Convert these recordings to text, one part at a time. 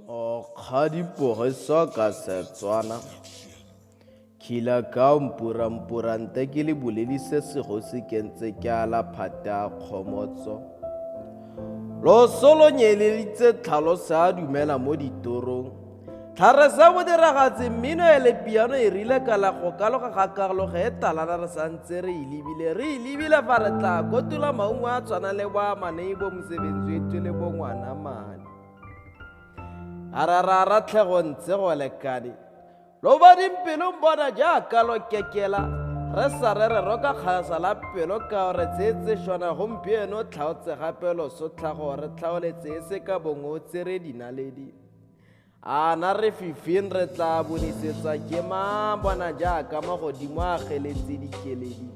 Kgadipogiso ka Setswana khila ka mpurante ke le boledi se sego se kentse ke ala phate a kgomotso loso lo nyeleditse tlhaloso a dumela mo ditorong tlhare sa bodiragatse mmino e le piano e rile ka la go kaloga ga karologe e talana re santse re ilebile fa re tla kotula maungo a tshwana le boamanei bo mosebetsi wetu le bo ngwana mane a rara tlhego ntse go lekane lo ba dimpelong bona jaaka lo kekela re sa re roka kgasa la pelo ka gore tsetse shona gompieno tlhaotse gape lo sotla gore tlhaoletse e se ka bongotse re dinaledi a na re fifing re tla bonisetsa ke bona jaaka mo godimo a geletse dikeledi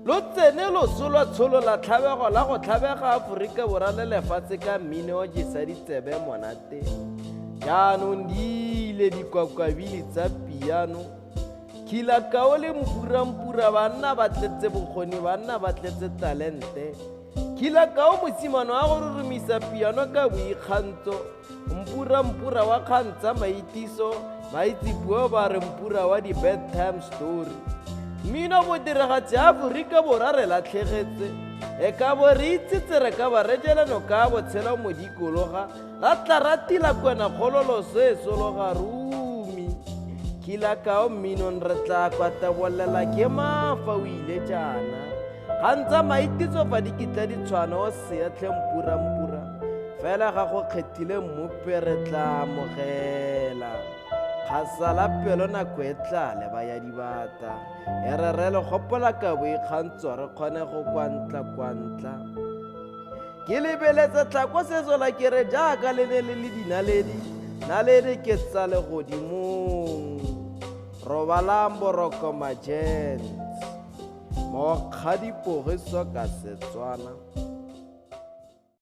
lo tsene lo solwa tsholo la tlhabego la go tlhabega Aforika Borwa le lefatshe ka mmino o jesa ditsebe monate jaanong di ile dikwakwabile tsa piano khila kao le mpura banna ba tletse bokgoni banna ba tletse talente khila kao mosimano a go rurumisa piano ka boikgantso mpura wa kgantsa maitiso maitsipuo ba re mpura wa di-bedtime story mmino bo diragatse Aforika Borwa re latlhegetse e ka bo re itsetse re ka ba rejelano ka botshelo mo dikologa ra tla ratila kwena kgololoso e sologa rumi khila kao mminong re tla kwata bolela ke mafa o ile jaana gantsa maititso fa di kitla ditshwana o seatlhe mpura fela ga go kgethile mmope re tla amogela kgasala pelo nako e tla le ba ya dibata e re le gopola ka boikgantsho re kgone go kwantla ke lebeletsa tlhako sesola ke re jaaka le ne le dinaledi naledi ke tsa le godimong robalang boroko magents mo Kgadipogiso ka Setswana